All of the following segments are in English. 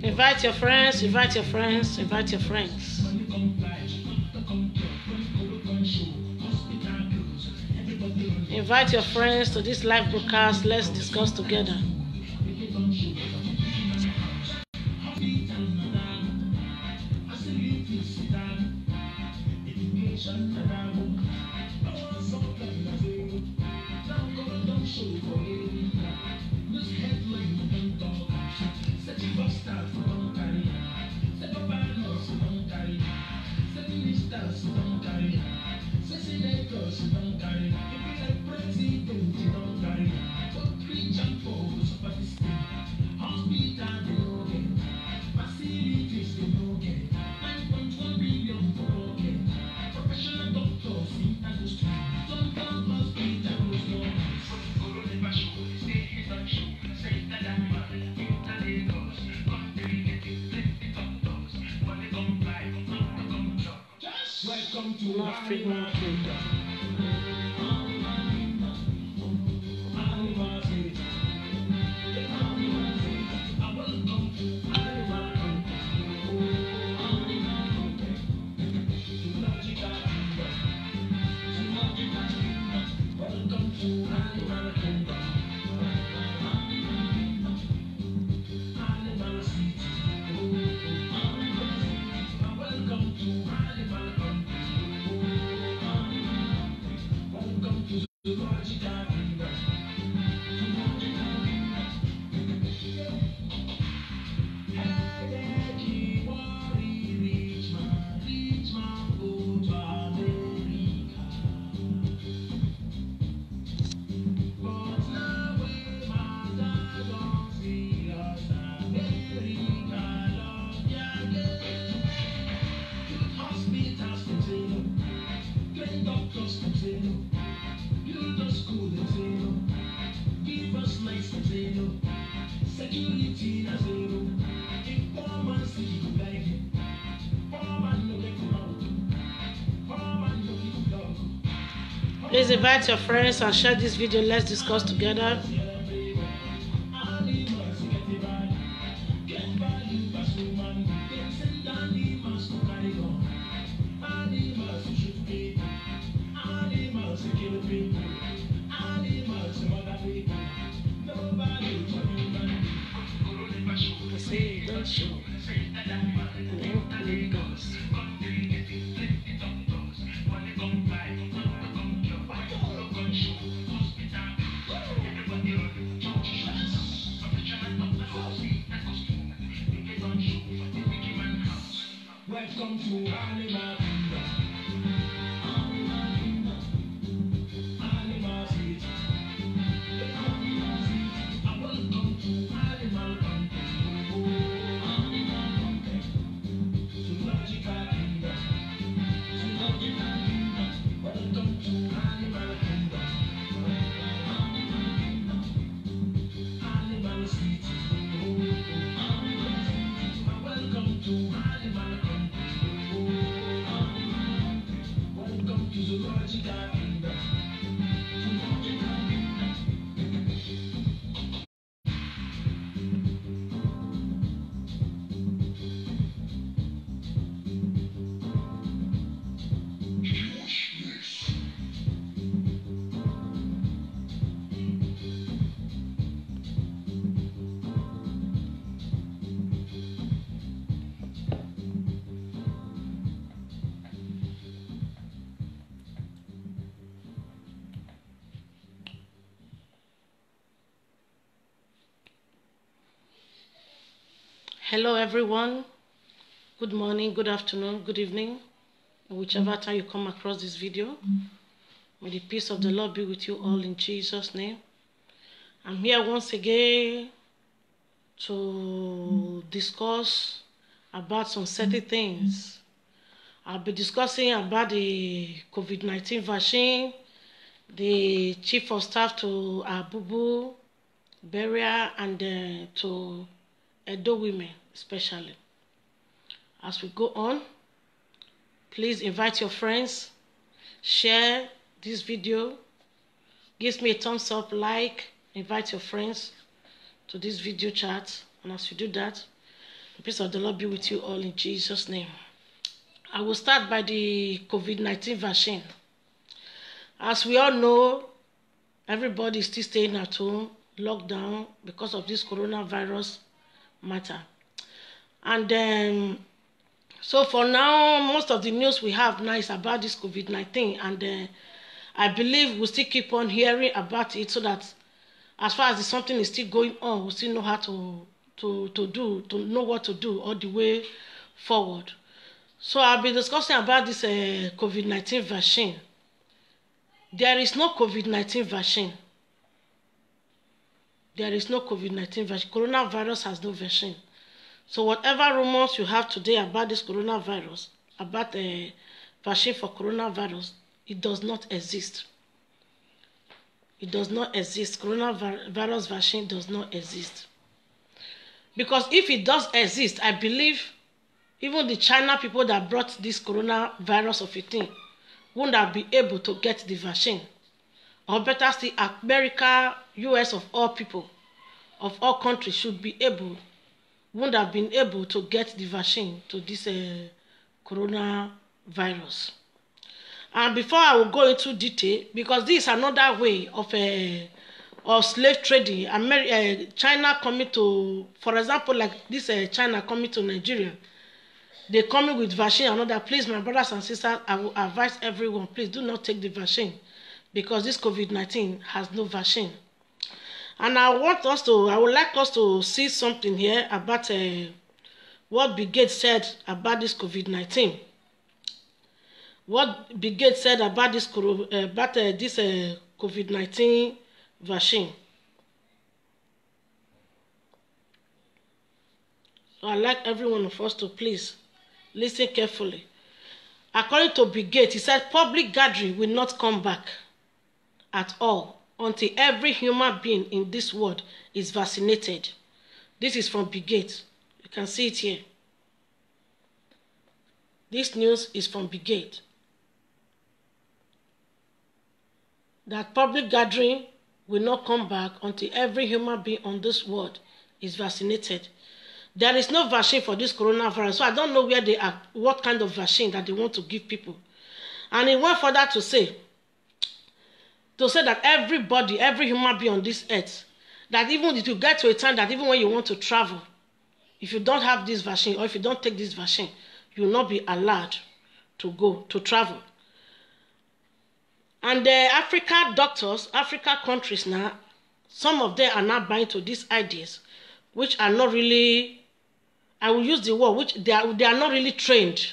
Invite your friends, invite your friends, invite your friends. Invite your friends to this live broadcast. Let's discuss together. Please invite your friends and share this video. Let's discuss together. Welcome to Animal Hello everyone, good morning, good afternoon, good evening, whichever time you come across this video. May the peace of the Lord be with you all in Jesus' name. I'm here once again to discuss about some certain things I'll be discussing about the COVID-19 vaccine, the chief of staff to Abubu, Beria, and to Edo women especially. As we go on, please invite your friends, share this video, give me a thumbs up, like, invite your friends to this video chat, and as you do that, the peace of the Lord be with you all in Jesus' name. I will start by the COVID-19 vaccine. As we all know, everybody is still staying at home, lockdown, because of this coronavirus matter. And so for now, most of the news we have now is about this COVID-19, and I believe we'll still keep on hearing about it, so that as far as something is still going on, we'll still know how to know what to do all the way forward. So I'll be discussing about this COVID-19 vaccine. There is no COVID-19 vaccine. There is no COVID-19 vaccine. Coronavirus has no vaccine. So whatever rumors you have today about this coronavirus, about the vaccine for coronavirus, it does not exist. It does not exist. Coronavirus vaccine does not exist. Because if it does exist, I believe even the China people that brought this coronavirus of 15 wouldn't have been able to get the vaccine. Or better still, America, US of all people, of all countries wouldn't have been able to get the vaccine to this coronavirus. And before I will go into detail, because this is another way of slave trading. China coming to, for example, like this China coming to Nigeria, they coming with vaccine and all that. Please, my brothers and sisters, I will advise everyone, please do not take the vaccine, because this COVID-19 has no vaccine. And I would like us to see something here about what Bill Gates said about this COVID-19. What Bill Gates said about this COVID-19 vaccine. So I'd like every one of us to please listen carefully. According to Bill Gates, he said public gathering will not come back at all until every human being in this world is vaccinated. This is from Bill Gates. You can see it here. This news is from Bill Gates. That public gathering will not come back until every human being on this world is vaccinated. There is no vaccine for this coronavirus, so I don't know where they are, what kind of vaccine that they want to give people. And he went further to say that everybody, every human being on this earth, that even it will get to a time that even when you want to travel, if you don't have this vaccine or if you don't take this vaccine, you will not be allowed to go to travel. And the Africa doctors, Africa countries now, some of them are now buying to these ideas, which are not really, I will use the word, which they are not really trained.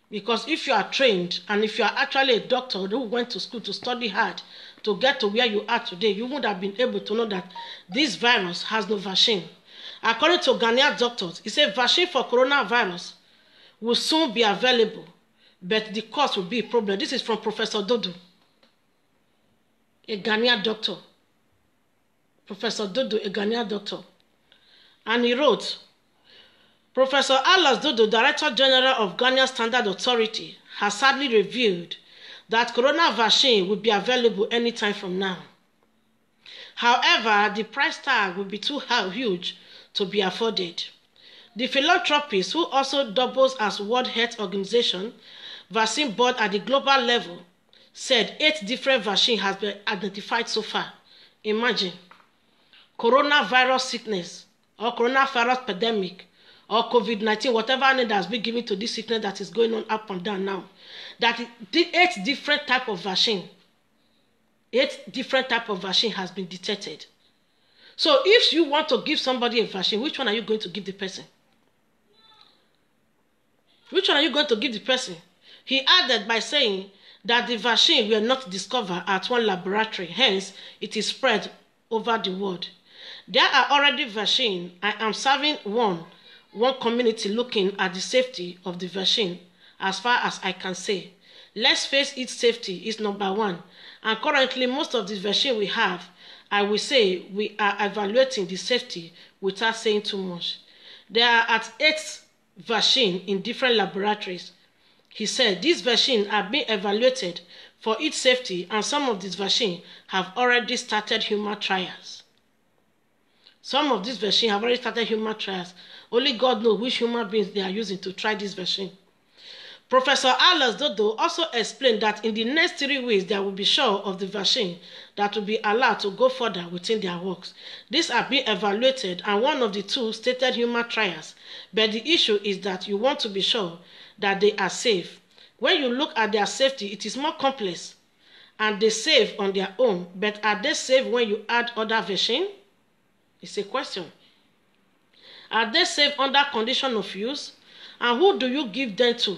Because if you are trained, and if you are actually a doctor who went to school to study hard to get to where you are today, you would have been able to know that this virus has no vaccine. According to Ghanaian doctors, he said vaccine for coronavirus will soon be available, but the cost will be a problem. This is from Professor Dodo, a Ghanaian doctor. Professor Dodo, a Ghanaian doctor. And he wrote, Professor Alas Dodo, Director General of Ghana Standard Authority, has sadly revealed that corona vaccine will be available anytime from now. However, the price tag will be too huge to be afforded. The philanthropist, who also doubles as World Health Organization vaccine board at the global level, said 8 different vaccines have been identified so far. Imagine, coronavirus sickness or coronavirus pandemic or COVID-19, whatever name that has been given to this sickness that is going on up and down now, that 8 different type of vaccine, 8 different type of vaccine has been detected. So if you want to give somebody a vaccine, which one are you going to give the person? Which one are you going to give the person? He added by saying that the vaccine were not discovered at one laboratory, hence it is spread over the world. There are already vaccines. I am serving one community looking at the safety of the vaccine as far as I can say. Let's face it, safety is number one. And currently, most of the vaccine we have, I will say we are evaluating the safety without saying too much. There are at 8 vaccines in different laboratories. He said these vaccines are being evaluated for its safety, and some of these vaccines have already started human trials. Some of these vaccines have already started human trials. Only God knows which human beings they are using to try this vaccine. Professor Alex Dodo also explained that in the next 3 weeks, they will be sure of the vaccine that will be allowed to go further within their works. These are being evaluated, and one of the 2 stated human trials. But the issue is that you want to be sure that they are safe. When you look at their safety, it is more complex, and they save on their own. But are they safe when you add other vaccine? It's a question. Are they safe under condition of use? And who do you give them to?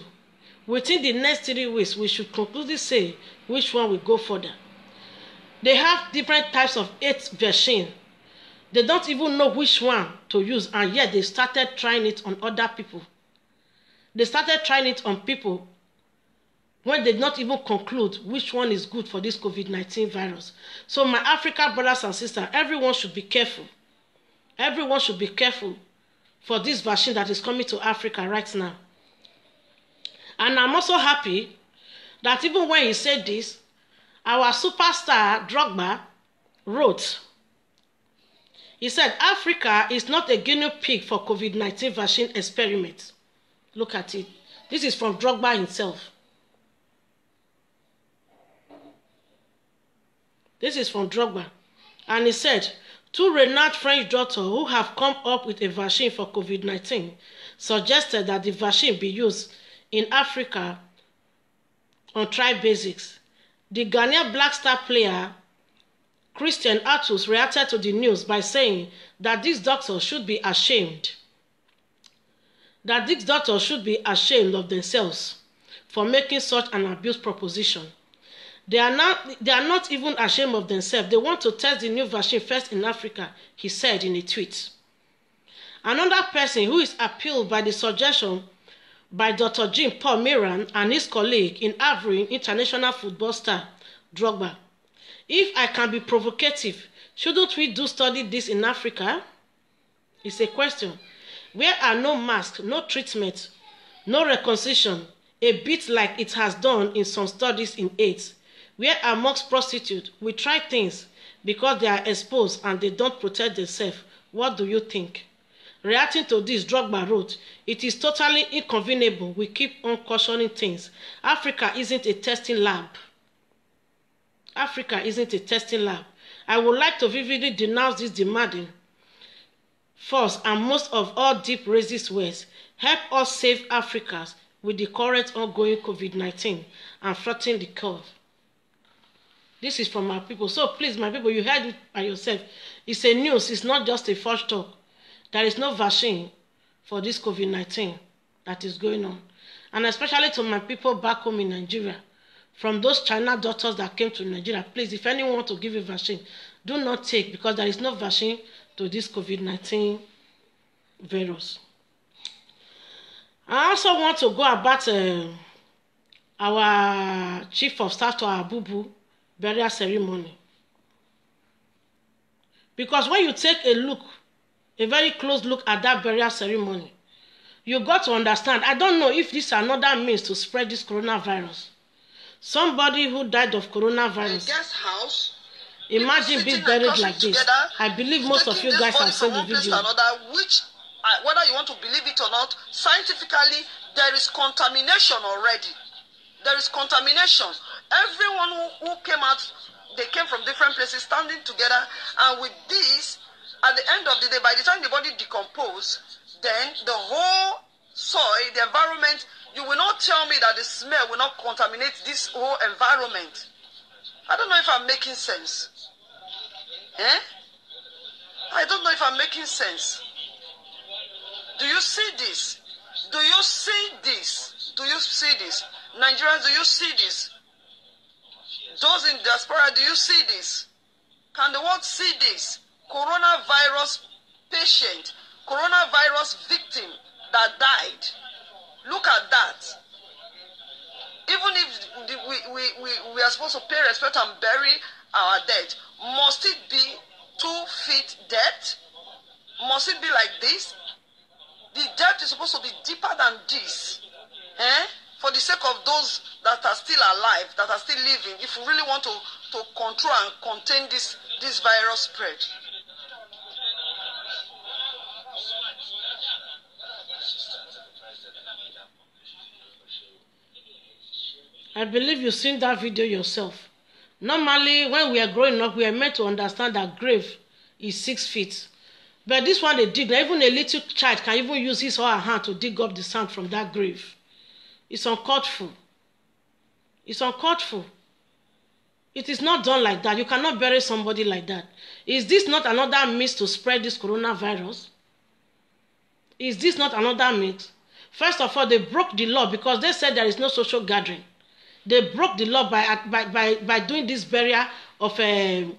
Within the next 3 weeks, we should conclusively say which one will go further. They have different types of 8 vaccine. They don't even know which one to use, and yet they started trying it on other people. They started trying it on people when they did not even conclude which one is good for this COVID-19 virus. So my African brothers and sisters, everyone should be careful. Everyone should be careful for this vaccine that is coming to Africa right now. And I'm also happy that even when he said this, our superstar Drogba wrote, he said, Africa is not a guinea pig for COVID-19 vaccine experiments. Look at it. This is from Drogba himself. This is from Drogba. And he said, 2 renowned French doctors who have come up with a vaccine for COVID-19 suggested that the vaccine be used in Africa on trial basis. The Ghanaian Black Star player Christian Atus reacted to the news by saying that these doctors should be ashamed. That these doctors should be ashamed of themselves for making such an abuse proposition. They are not even ashamed of themselves. They want to test the new vaccine first in Africa, he said in a tweet. Another person who is appealed by the suggestion by Dr. Jean Paul Miran and his colleague in Ivory, international football star Drogba. If I can be provocative, shouldn't we do study this in Africa? It's a question. Where are no masks, no treatment, no reconciliation, a bit like it has done in some studies in AIDS, where amongst prostitutes we try things because they are exposed and they don't protect themselves. What do you think? Reacting to this, Drogba wrote, it is totally inconceivable. We keep on cautioning things. Africa isn't a testing lab. Africa isn't a testing lab. I would like to vividly denounce this demanding, first and most of all deep racist words. Help us save Africa with the current ongoing COVID-19 and flatten the curve. This is from our people. So please, my people, you heard it by yourself. It's a news. It's not just a false talk. There is no vaccine for this COVID-19 that is going on. And especially to my people back home in Nigeria, from those China doctors that came to Nigeria, please, if anyone wants to give you a vaccine, do not take, because there is no vaccine to this COVID-19 virus. I also want to go about our chief of staff to our boo-boo burial ceremony. Because when you take a look, a very close look at that burial ceremony, you got to understand, I don't know if this is another means to spread this coronavirus. Somebody who died of coronavirus. Guest house. Imagine being buried like this. I believe most of you guys have seen the video. Which, whether you want to believe it or not, scientifically, there is contamination already. There is contamination. Everyone who came out, they came from different places, standing together, and with this, at the end of the day, by the time the body decomposes, then the whole soil, the environment, you will not tell me that the smell will not contaminate this whole environment. I don't know if I'm making sense. Eh? I don't know if I'm making sense. Do you see this? Do you see this? Do you see this? Nigerians, do you see this? Those in diaspora, do you see this? Can the world see this? Coronavirus patient, coronavirus victim that died. Look at that. even if we are supposed to pay respect and bury our dead, must it be 2 feet depth? Must it be like this? The depth is supposed to be deeper than this. For the sake of those that are still alive, that are still living, if we really want to control and contain this virus spread. I believe you've seen that video yourself. Normally, when we are growing up, we are meant to understand that grave is 6 feet. But this one they dig, even a little child can even use his or her hand to dig up the sand from that grave. It's uncalled for. It's uncalled for. It is not done like that. You cannot bury somebody like that. Is this not another means to spread this coronavirus? Is this not another means? First of all, they broke the law because they said there is no social gathering. They broke the law by doing this burial of Abba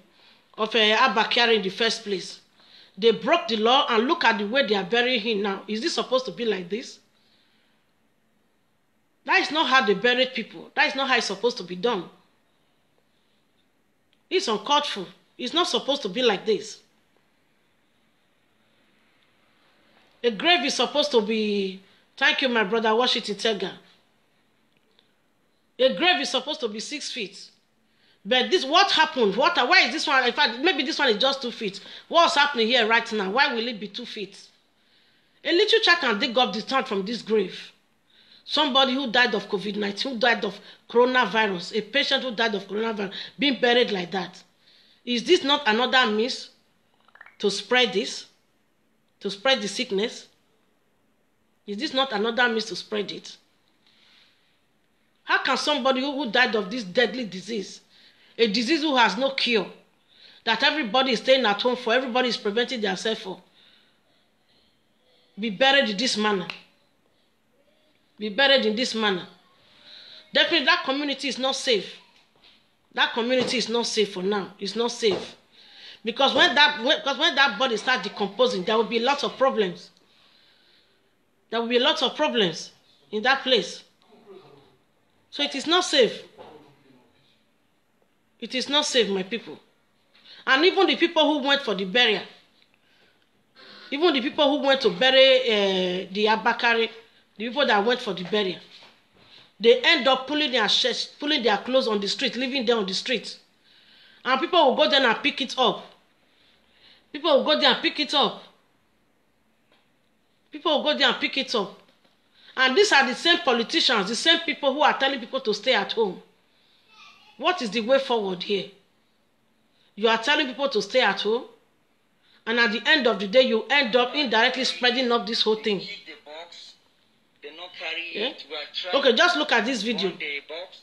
kyari in the first place. They broke the law, and look at the way they are burying him now. Is this supposed to be like this? That is not how they buried people. That is not how it's supposed to be done. It's uncalled for. It's not supposed to be like this. A grave is supposed to be, thank you, my brother, Washington Tega. A grave is supposed to be 6 feet. But this, what happened? Why is this one? In fact, maybe this one is just 2 feet. What's happening here right now? Why will it be 2 feet? A little child can dig up the sand from this grave. Somebody who died of Covid-19, who died of coronavirus, a patient who died of coronavirus, being buried like that. Is this not another means to spread this? To spread the sickness? Is this not another means to spread it? How can somebody who died of this deadly disease, a disease who has no cure, that everybody is staying at home for, everybody is preventing themselves for, be buried in this manner? Be buried in this manner. Definitely that community is not safe. That community is not safe for now. It's not safe. Because when that body starts decomposing, there will be lots of problems. There will be lots of problems in that place. So it is not safe. It is not safe, my people. And even the people who went for the burial, even the people who went to bury the Abba kyari, the people that went for the burial, they end up pulling their shirts, pulling their clothes on the street, leaving them on the street. And people will go there and pick it up. People will go there and pick it up. People will go there and pick it up. And these are the same politicians, the same people who are telling people to stay at home. What is the way forward here? You are telling people to stay at home, and at the end of the day, you end up indirectly spreading up this whole thing. They not carry it. Okay, just look at this video. The box.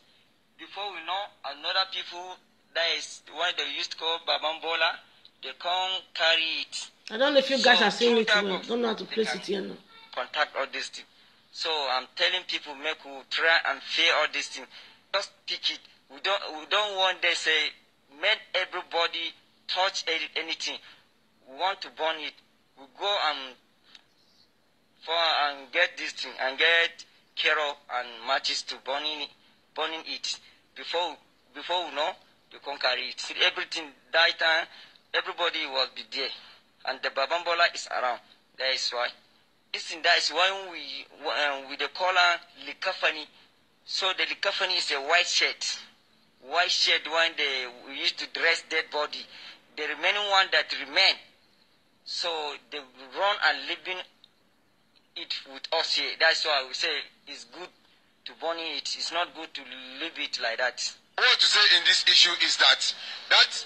Before we know, another people, that is what they used to call Babambola, they can't carry it. I don't know if you guys are seeing it well. I don't know how to place it here now. Contact all this thing. So I'm telling people, make we try and fear all this thing. Just pick it. We don't want they say, make everybody touch anything. We want to burn it. We go and get this thing and get carol and matches to burning it. Before we know, you can carry it. See, everything that time, everybody will be there, and the Babambola is around. That is why. That is why we the color likafani. So the likafani is a white shirt. White shirt when we used to dress dead body. The remaining one that remain. So they run and living it with us here. That's why we say it's good to burn it. It's not good to leave it like that. What I want to say in this issue is that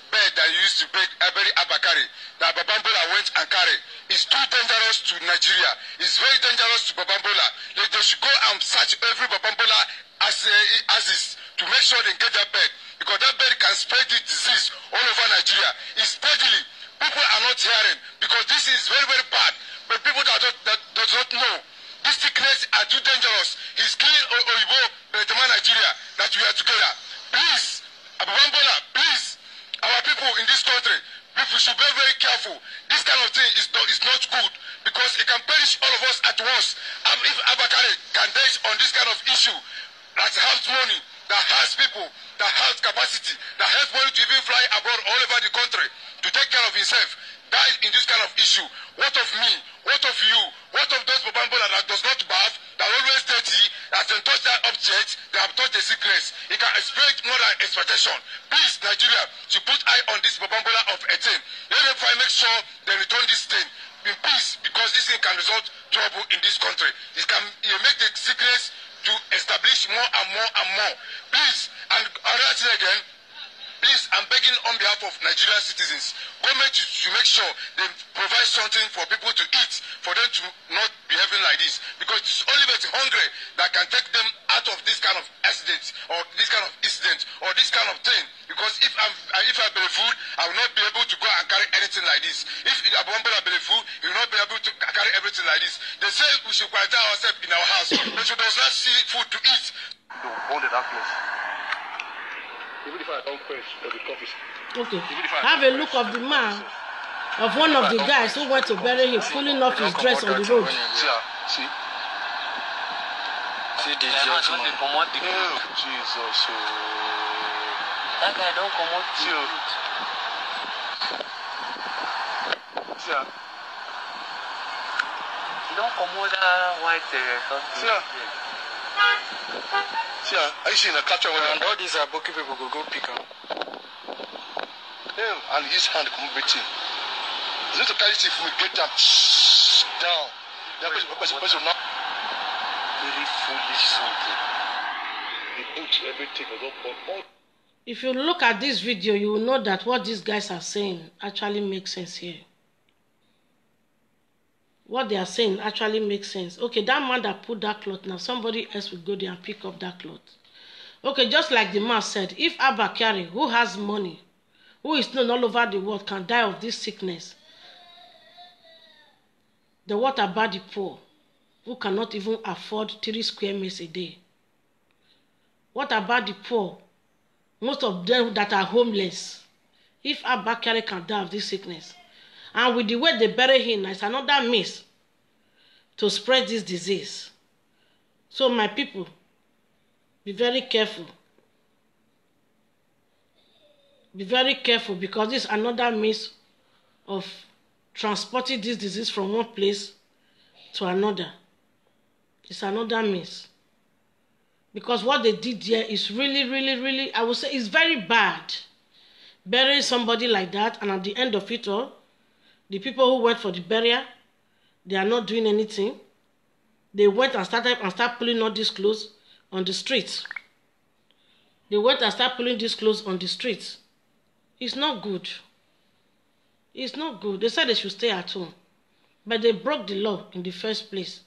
bed that used to bury Abba kyari, that Babambola went and carried, is too dangerous to Nigeria. It's very dangerous to Babambola. They should go and search every Babambola as is to make sure they get that bed, because that bed can spread the disease all over Nigeria. It's deadly. People are not hearing because this is very, very bad. But people that do not know, these sicknesses are too dangerous. He's killing Oyibo, Nigeria, that we are together. Please, Babambola, please, our people in this country, people should be very careful. This kind of thing is not good, because it can perish all of us at once. If Abba kyari can die on this kind of issue, that has money, that has people, that has capacity, that has money to even fly abroad all over the country to take care of himself, died in this kind of issue. What of me? What of you? What of those Babambola that does not bath, that always dirty, that can touch that object, they have touched the sickness? He can expect more than expectation. Please, Nigeria, to put eye on this Babambola of 18. Let them try make sure they return this thing in peace, because this thing can result trouble in this country. It can make the sickness to establish more and more and more. Please, and another thing again, please, I'm begging on behalf of Nigerian citizens, government to make sure they provide something for people to eat, for them to not be behaving like this, because it's only the hungry that can take them out of this kind of accident, or this kind of incident, or this kind of thing. Because if I buy food, I will not be able to go and carry anything like this. If I buy food, you will not be able to carry everything like this. They say we should quarantine ourselves in our house, but you does not see food to eat. Don't hold the darkness. Even if I don't quench, they'll be coffee. Okay. Have a look of the man, of one of the guys who went to bury him, pulling off his dress on the road. See the judgment. Jesus. That guy don't come out. He don't come out that white See, are you seeing a catcher? And all these Aboki people go pick him. Him and his hand come between. Is it to carry it from get them down? Person not Very foolish something. the inch, everything was all. If you look at this video, you will know that what these guys are saying actually makes sense here. What they are saying actually makes sense. Okay, that man that put that cloth, now somebody else will go there and pick up that cloth. Okay, just like the man said, if Abba kyari, who has money, who is known all over the world, can die of this sickness, then what about the poor, who cannot even afford 3 square meals a day? What about the poor, most of them that are homeless? If Abba kyari can die of this sickness, and with the way they bury him, it's another means to spread this disease. So my people, be very careful. Be very careful, because this is another means of transporting this disease from one place to another. It's another means. Because what they did here is really, I would say, it's very bad. Burying somebody like that, and at the end of it all, the people who went for the burial, they are not doing anything. They went and started pulling all these clothes on the streets. They went and started pulling these clothes on the streets. It's not good. It's not good. They said they should stay at home, but they broke the law in the first place.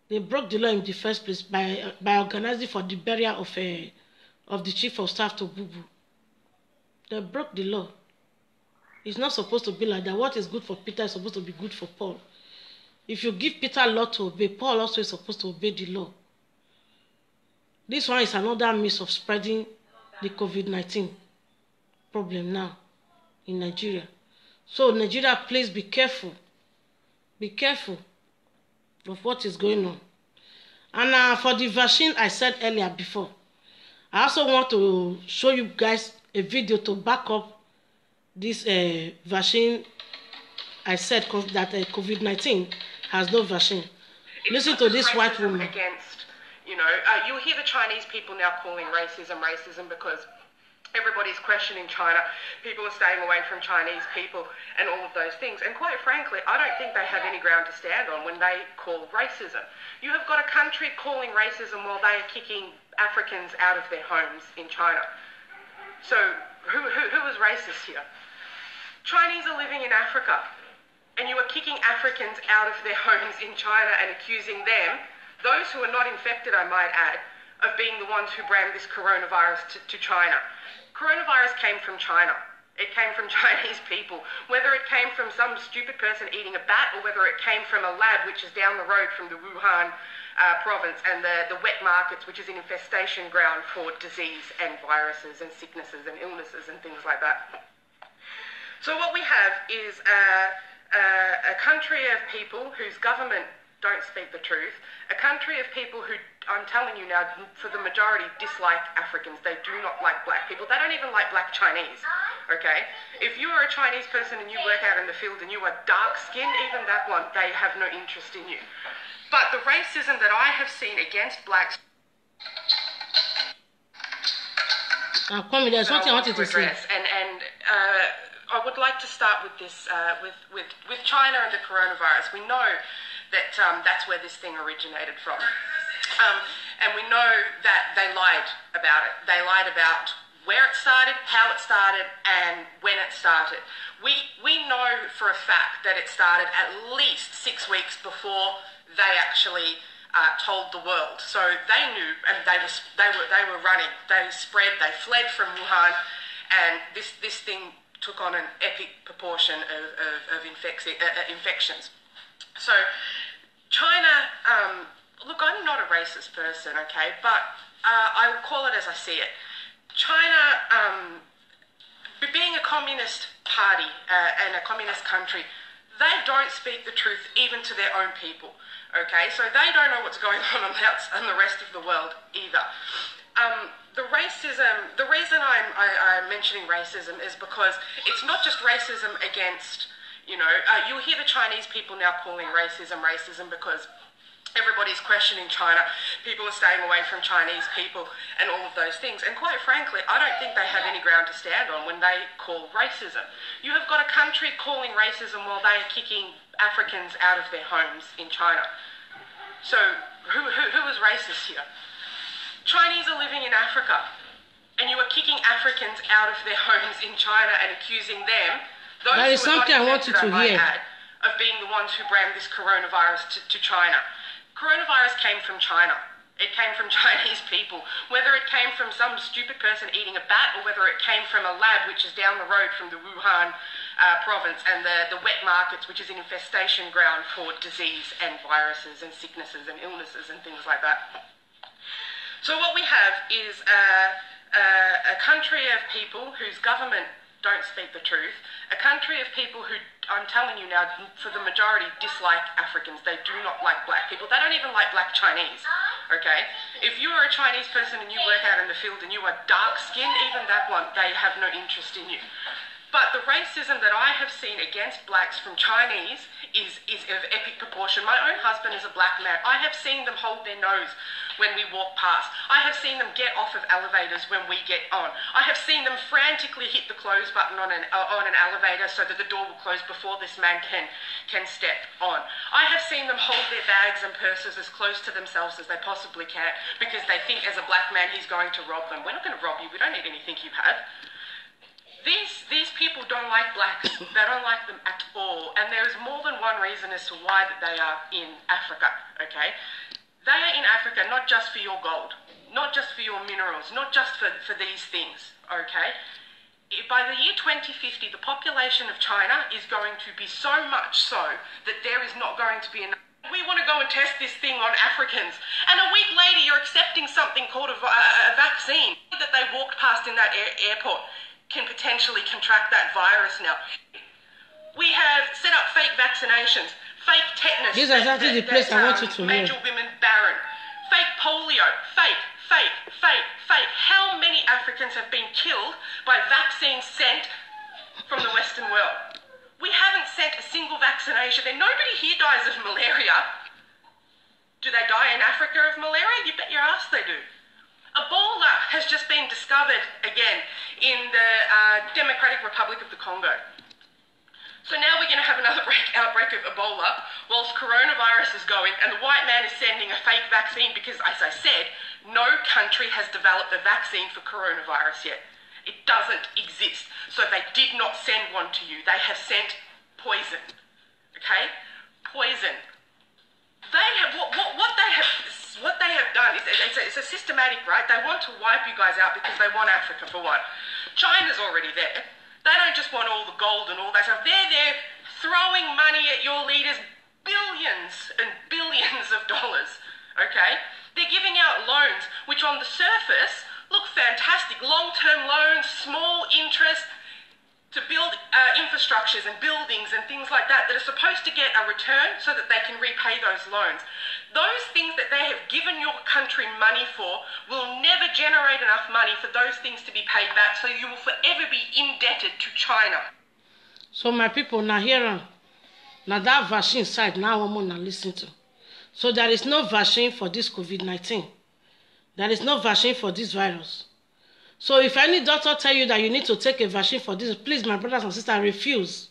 They broke the law in the first place by organizing for the burial of the chief of staff to Bubu. They broke the law. It's not supposed to be like that. What is good for Peter is supposed to be good for Paul. If you give Peter law to obey, Paul also is supposed to obey the law. This one is another means of spreading the COVID-19 problem now in Nigeria. So Nigeria, please be careful. Be careful of what is going on. And for the vaccine I said earlier before, I also want to show you guys a video to back up this vaccine. I said that COVID-19 has no vaccine. Listen to this white woman. Against, you hear the Chinese people now calling racism because everybody's questioning China. People are staying away from Chinese people and all of those things. And quite frankly, I don't think they have any ground to stand on when they call racism. You have got a country calling racism while they are kicking Africans out of their homes in China. So who is racist here? Chinese are living in Africa, and you are kicking Africans out of their homes in China and accusing them, those who are not infected, I might add, of being the ones who brought this coronavirus to China. Coronavirus came from China. It came from Chinese people. Whether it came from some stupid person eating a bat, or whether it came from a lab which is down the road from the Wuhan province and the wet markets, which is an infestation ground for disease and viruses and sicknesses and illnesses and things like that. So what we have is a country of people whose government don't speak the truth, a country of people who I'm telling you now, for the majority, dislike Africans. They do not like black people. They don't even like black Chinese, okay? If you are a Chinese person and you work out in the field and you are dark-skinned, even that one, they have no interest in you. But the racism that I have seen against blacks... There's something I wanted to say. And I would like to start with this, with China and the coronavirus. We know that that's where this thing originated from. And we know that they lied about it. They lied about where it started, how it started, and when it started. We know for a fact that it started at least 6 weeks before they actually told the world. So they knew, and they were running. They spread. They fled from Wuhan, and this thing took on an epic proportion of infections. So China. Look, I'm not a racist person, okay, but I will call it as I see it. China, being a communist party and a communist country, they don't speak the truth even to their own people, okay? So they don't know what's going on the rest of the world either. The reason I'm mentioning racism is because it's not just racism against, you'll hear the Chinese people now calling racism because everybody's questioning China, people are staying away from Chinese people and all of those things. And quite frankly, I don't think they have any ground to stand on when they call racism. You have got a country calling racism while they are kicking Africans out of their homes in China. So who is racist here? Chinese are living in Africa, and you are kicking Africans out of their homes in China and accusing them, those that is who are something I want you to hear, of being the ones who brought this coronavirus to China. Coronavirus came from China. It came from Chinese people. Whether it came from some stupid person eating a bat or whether it came from a lab which is down the road from the Wuhan province and the wet markets, which is an infestation ground for disease and viruses and sicknesses and illnesses and things like that. So what we have is a country of people whose government don't speak the truth, a country of people who, I'm telling you now, for the majority, dislike Africans. They do not like black people. They don't even like black Chinese, okay? If you are a Chinese person and you work out in the field and you are dark-skinned, even that one, they have no interest in you. But the racism that I have seen against blacks from Chinese is of epic proportion. My own husband is a black man. I have seen them hold their nose when we walk past. I have seen them get off of elevators when we get on. I have seen them frantically hit the close button on an elevator so that the door will close before this man can step on. I have seen them hold their bags and purses as close to themselves as they possibly can because they think as a black man he's going to rob them. We're not going to rob you. We don't need anything you have. These people don't like blacks. They don't like them at all. And there is more than one reason as to why that they are in Africa, okay? They are in Africa not just for your gold, not just for your minerals, not just for these things, okay? By the year 2050, the population of China is going to be so much so that there is not going to be enough. We want to go and test this thing on Africans. And a week later, you're accepting something called a vaccine that they walked past in that airport can potentially contract that virus now. We have set up fake vaccinations, fake tetanus. This is exactly the place I want you to made your women barren. Fake polio, fake. How many Africans have been killed by vaccines sent from the Western world? We haven't sent a single vaccination, and nobody here dies of malaria. Do they die in Africa of malaria? You bet your ass they do. Ebola has just been discovered again in the Democratic Republic of the Congo. So now we're going to have another outbreak of Ebola whilst coronavirus is going and the white man is sending a fake vaccine because, as I said, no country has developed a vaccine for coronavirus yet. It doesn't exist. So they did not send one to you. They have sent poison. Okay? Poison. They have what they have done is it's a systematic, right? They want to wipe you guys out because they want Africa for one. China's already there. They don't just want all the gold and all that stuff. They're there throwing money at your leaders, billions and billions of dollars. Okay? They're giving out loans which on the surface look fantastic. Long-term loans, small interest, to build infrastructures and buildings and things like that that are supposed to get a return so that they can repay those loans. Those things that they have given your country money for will never generate enough money for those things to be paid back, so you will forever be indebted to China. So my people, now here, now that vaccine side, now I'm gonna listen to. So there is no vaccine for this COVID-19. There is no vaccine for this virus. So if any doctor tell you that you need to take a vaccine for this, please, my brothers and sisters, refuse.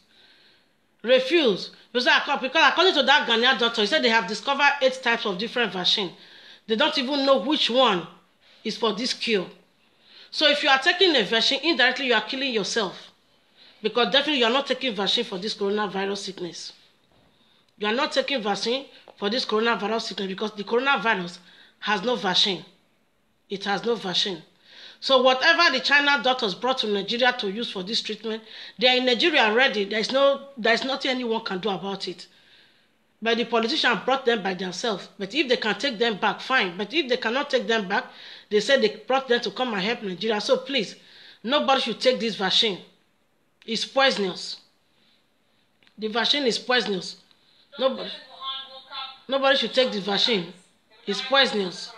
Refuse. Because according to that Ghanaian doctor, he said they have discovered 8 types of different vaccine. They don't even know which one is for this cure. So if you are taking a vaccine, indirectly you are killing yourself. Because definitely you are not taking vaccine for this coronavirus sickness. You are not taking vaccine for this coronavirus sickness because the coronavirus has no vaccine. It has no vaccine. So whatever the China doctors brought to Nigeria to use for this treatment, they are in Nigeria already. There's nothing anyone can do about it. But the politicians brought them by themselves. But if they can take them back, fine. But if they cannot take them back, they said they brought them to come and help Nigeria. So please, nobody should take this vaccine. It's poisonous. The vaccine is poisonous. Nobody should take the vaccine. It's poisonous.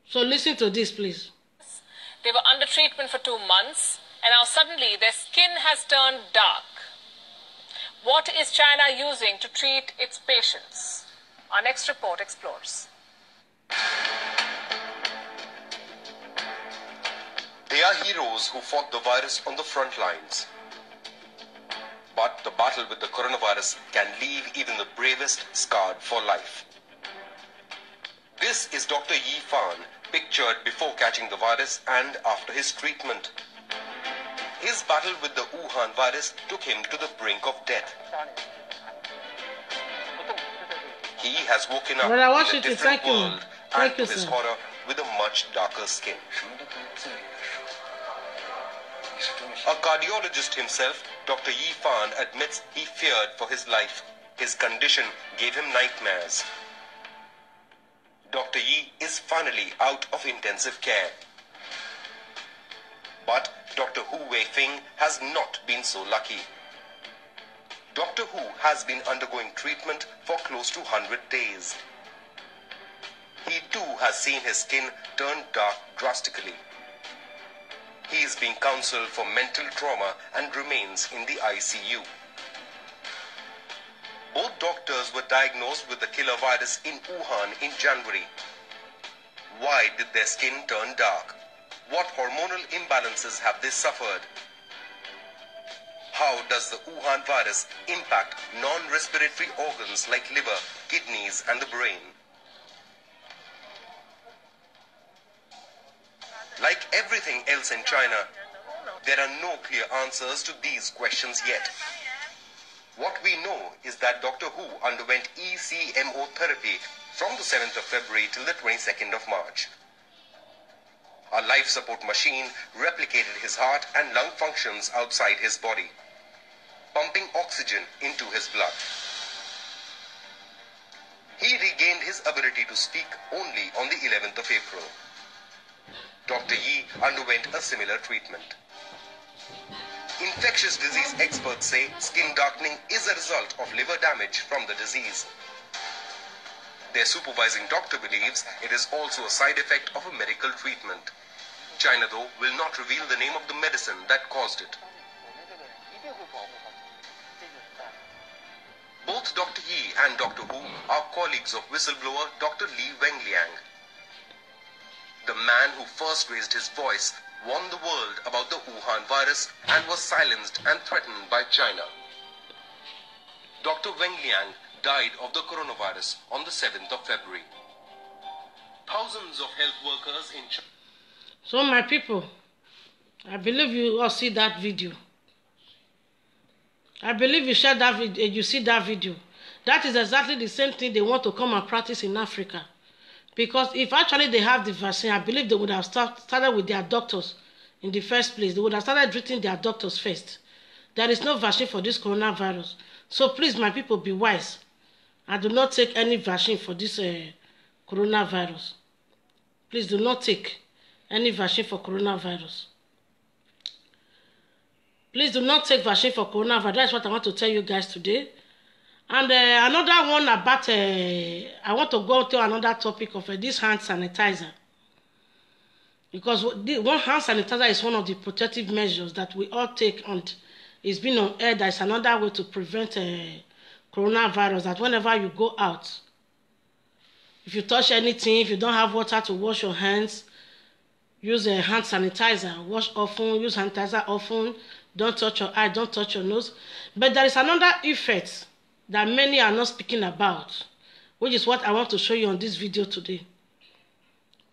So listen to this, please. They were under treatment for 2 months, and now suddenly their skin has turned dark. What is China using to treat its patients? Our next report explores. They are heroes who fought the virus on the front lines. But the battle with the coronavirus can leave even the bravest scarred for life. This is Dr. Yi Fan, pictured before catching the virus and after his treatment. His battle with the Wuhan virus took him to the brink of death. He has woken up in a different world and to his horror with a much darker skin. A cardiologist himself, Dr. Yi Fan admits he feared for his life. His condition gave him nightmares. Dr. Yi is finally out of intensive care. But Dr. Hu Weifeng has not been so lucky. Dr. Hu has been undergoing treatment for close to 100 days. He too has seen his skin turn dark drastically. He is being counseled for mental trauma and remains in the ICU. Both doctors were diagnosed with the killer virus in Wuhan in January. Why did their skin turn dark? What hormonal imbalances have they suffered? How does the Wuhan virus impact non-respiratory organs like liver, kidneys and the brain? Like everything else in China, there are no clear answers to these questions yet. What we know is that Dr. Hu underwent ECMO therapy from the 7th of February till the 22nd of March. A life support machine replicated his heart and lung functions outside his body, pumping oxygen into his blood. He regained his ability to speak only on the 11th of April. Dr. Yi underwent a similar treatment. Infectious disease experts say skin darkening is a result of liver damage from the disease. Their supervising doctor believes it is also a side effect of a medical treatment. China, though, will not reveal the name of the medicine that caused it. Both Dr. Yi and Dr. Hu are colleagues of whistleblower Dr. Li Wenliang. The man who first raised his voice warned the world about the Wuhan virus and was silenced and threatened by China. Dr. Wenliang died of the coronavirus on the 7th of February. Thousands of health workers in China. So my people, I believe you all see that video. I believe you shared that video, you see that video. That is exactly the same thing they want to come and practice in Africa. Because if actually they have the vaccine, I believe they would have started with their doctors in the first place. They would have started treating their doctors first. There is no vaccine for this coronavirus. So please, my people, be wise. And do not take any vaccine for this coronavirus. Please do not take any vaccine for coronavirus. Please do not take vaccine for coronavirus. That's what I want to tell you guys today. And another one about, I want to go to another topic of this hand sanitizer. Because one hand sanitizer is one of the protective measures that we all take, and it's been on air. There's another way to prevent coronavirus, that whenever you go out, if you touch anything, if you don't have water to wash your hands, use a hand sanitizer. Wash often, use hand sanitizer often. Don't touch your eye, don't touch your nose. But there is another effect that many are not speaking about, which is what I want to show you on this video today.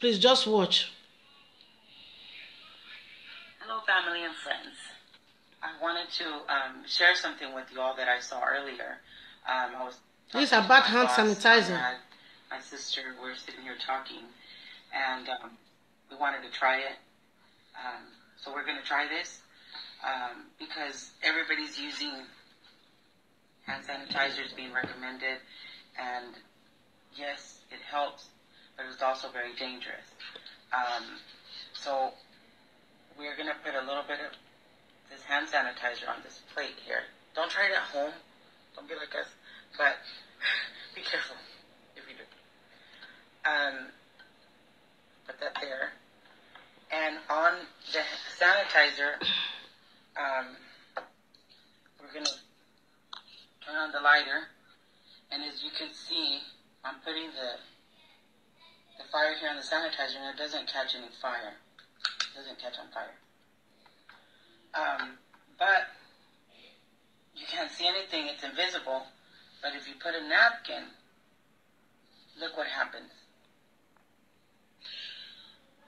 Please just watch. Hello, family and friends. I wanted to share something with you all that I saw earlier. I was this is about hand sanitizer. My sister, we're sitting here talking, and we wanted to try it. So we're going to try this because everybody's using hand sanitizers being recommended, and yes, it helps, but it's also very dangerous. So we're going to put a little bit of this hand sanitizer on this plate here. Don't try it at home. Don't be like us, but be careful if you do. Put that there. And on the sanitizer, we're going to turn on the lighter. And as you can see, I'm putting the fire here on the sanitizer, and it doesn't catch any fire. It doesn't catch on fire. But you can't see anything. It's invisible. But if you put a napkin, look what happens.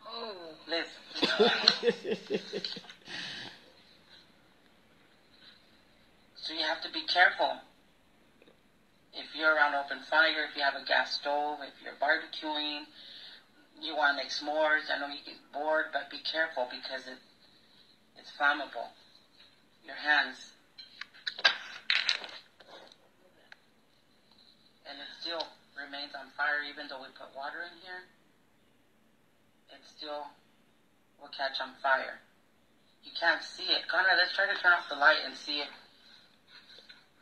Oh, listen. So you have to be careful. If you're around open fire, if you have a gas stove, if you're barbecuing, you want to make s'mores. I know you get bored, but be careful because it's flammable. Your hands. And it still remains on fire even though we put water in here. It still will catch on fire. You can't see it. Conrad, let's try to turn off the light and see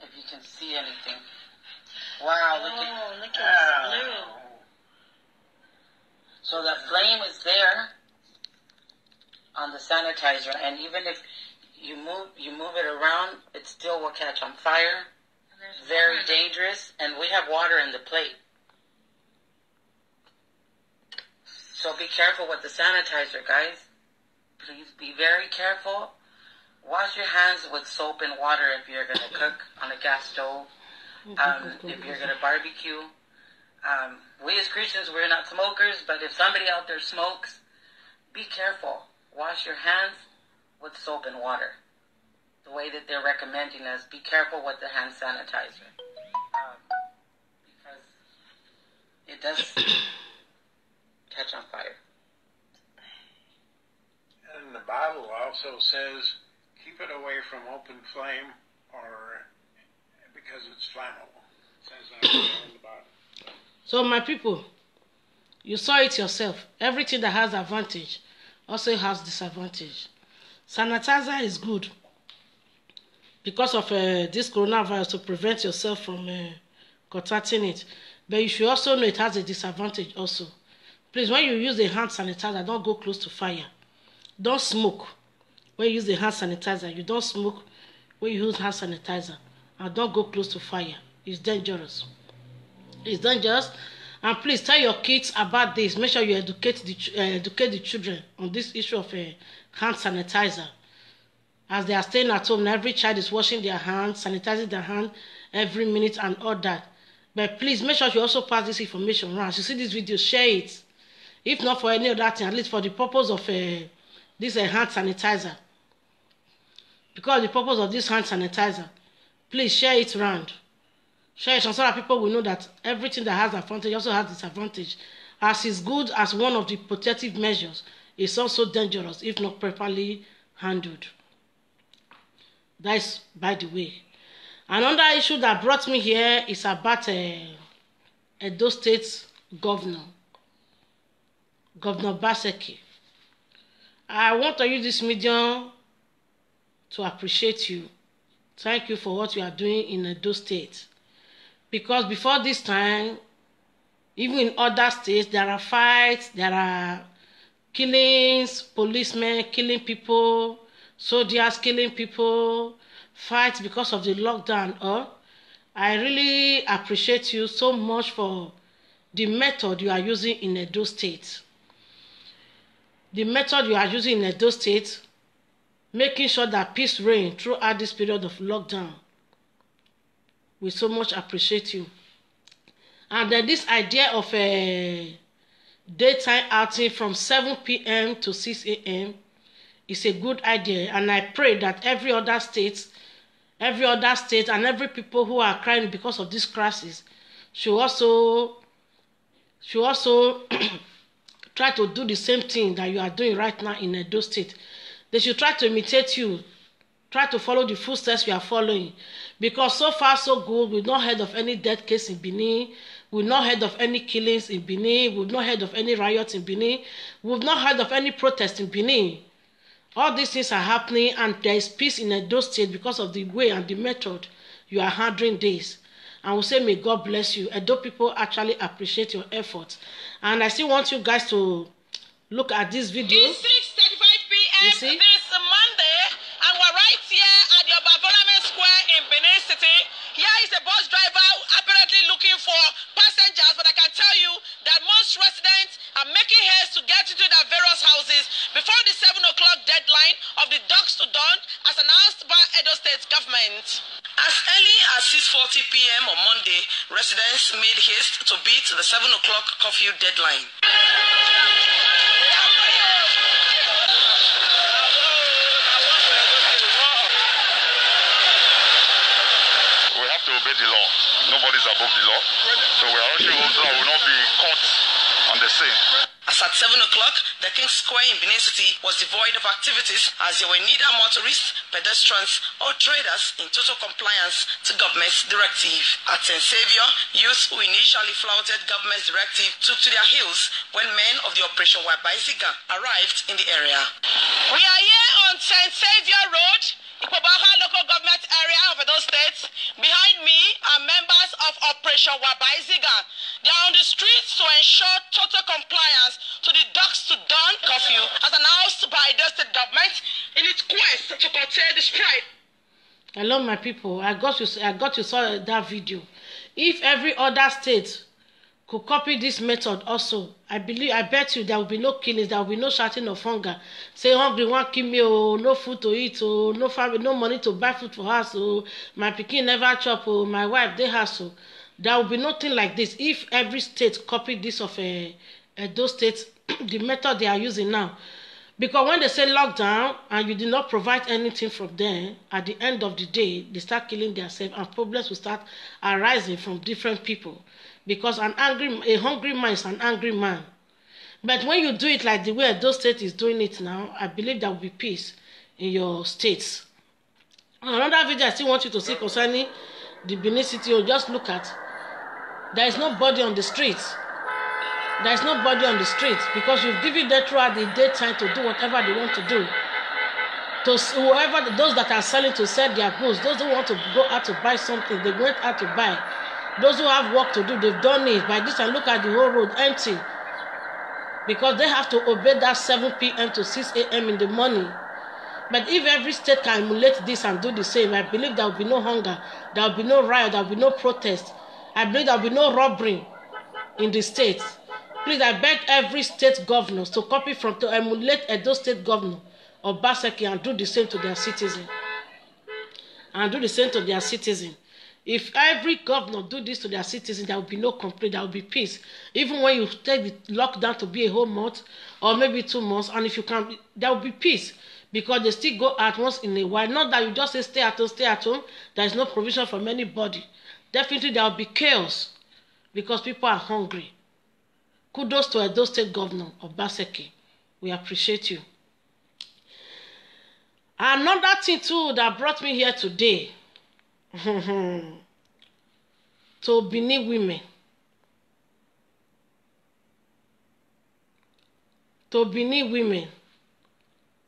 if you can see anything. Wow, look at blue. So the flame is there on the sanitizer, and even if you move it around, it still will catch on fire. Very dangerous, and we have water in the plate. So be careful with the sanitizer, guys. Please be very careful. Wash your hands with soap and water if you're going to cook on a gas stove. If you're going to barbecue. We as Christians, we're not smokers, but if somebody out there smokes, be careful. Wash your hands with soap and water. The way that they're recommending us, be careful with the hand sanitizer. Because it does catch on fire. And the Bible also says, keep it away from open flame, or because it's flammable. It says that in the Bible. So my people, you saw it yourself. Everything that has advantage also has disadvantage. Sanitizer is good because of this coronavirus, to prevent yourself from contracting it. But you should also know it has a disadvantage also. Please, when you use the hand sanitizer, don't go close to fire. Don't smoke. When you use the hand sanitizer, you don't smoke when you use hand sanitizer. And don't go close to fire. It's dangerous. It's dangerous. And please tell your kids about this. Make sure you educate the children on this issue of hand sanitizer. As they are staying at home, every child is washing their hands, sanitizing their hand every minute and all that. But please make sure you also pass this information around. As you see this video, share it. If not for any other thing, at least for the purpose of this hand sanitizer. Because the purpose of this hand sanitizer, please share it around. Share it so that people will know that everything that has advantage also has disadvantage. As is good as one of the protective measures, it's also dangerous if not properly handled. That is by the way. Another issue that brought me here is about Edo State Governor Baseki. I want to use this medium to appreciate you. Thank you for what you are doing in Edo State. Because before this time, even in other states, there are fights, there are killings, policemen killing people, soldiers killing people, fights because of the lockdown. I really appreciate you so much for the method you are using in Edo State. The method you are using in Edo State, making sure that peace reigns throughout this period of lockdown. We so much appreciate you. And then this idea of a daytime outing from 7 p.m. to 6 a.m. is a good idea. And I pray that every other state and every people who are crying because of this crisis should also try to do the same thing that you are doing right now in Edo State. They should try to imitate you, try to follow the footsteps you are following. Because so far so good, we've not heard of any death case in Benin, we've not heard of any killings in Benin, we've not heard of any riots in Benin, we've not heard of any protest in Benin. All these things are happening, and there is peace in Edo State because of the way and the method you are handling this. And we say, may God bless you. Edo people actually appreciate your efforts. And I still want you guys to look at this video. It's 6:35 p.m. this Monday, and we're right here at the Abba Square in Benin City. Here is a bus driver apparently looking for passengers, but I can tell you that most residents are making haste to get into their various houses before the 7 o'clock deadline of the dusk to dawn as announced by Edo State government. As early as 6:40 p.m. on Monday, residents made haste to beat the 7 o'clock curfew deadline. We have to obey the law. Nobody's above the law. So we are rushing home so that we will not be caught on the scene. As at 7 o'clock, the King's Square in Benin City was devoid of activities as there were neither motorists, pedestrians, or traders in total compliance to government's directive. At St. Saviour, youth who initially flouted government's directive took to their heels when men of the Operation Wabaisiga arrived in the area. We are here on St. Saviour Road, Ikobaha local government area of Edo State. Behind me are members of Operation Wabaisiga. They are on the streets to ensure total compliance to the dusk to dawn curfew as announced by the state government in its quest to curtail the strike. Hello, my people. I got you saw that video. If every other state could copy this method also, I bet you there will be no killings, there will be no shouting of hunger. Say hungry won't kill me, oh, no food to eat, oh, no family, no money to buy food for us, oh, my pikin never chop, oh, my wife they hustle. There will be nothing like this if every state copied this of Edo State, the method they are using now. Because when they say lockdown and you did not provide anything from them, at the end of the day, they start killing themselves and problems will start arising from different people. Because a hungry man is an angry man. But when you do it like the way Edo State is doing it now, I believe there will be peace in your states. Another video I still want you to see concerning the Benin City, or just look at, there is nobody on the streets. There is nobody on the streets because you've given them throughout the daytime to do whatever they want to do. To whoever, those that are selling to sell their goods, those who want to go out to buy something, they went out to buy. Those who have work to do, they've done it. By this time, look at the whole road empty. Because they have to obey that 7 p.m. to 6 a.m. in the morning. But if every state can emulate this and do the same, I believe there will be no hunger, there will be no riot, there will be no protest. I believe there will be no robbery in the states. Please, I beg every state governors to emulate Edo State governor of Baseki and do the same to their citizens. If every governor do this to their citizens, there will be no complaint, there will be peace. Even when you take the lockdown to be a whole month or maybe 2 months, and if you can, there will be peace because they still go out once in a while. Not that you just say stay at home. There is no provision from anybody. Definitely there will be chaos because people are hungry. Kudos to Edo State Governor of Baseki. We appreciate you. Another thing too that brought me here today, to Benin women.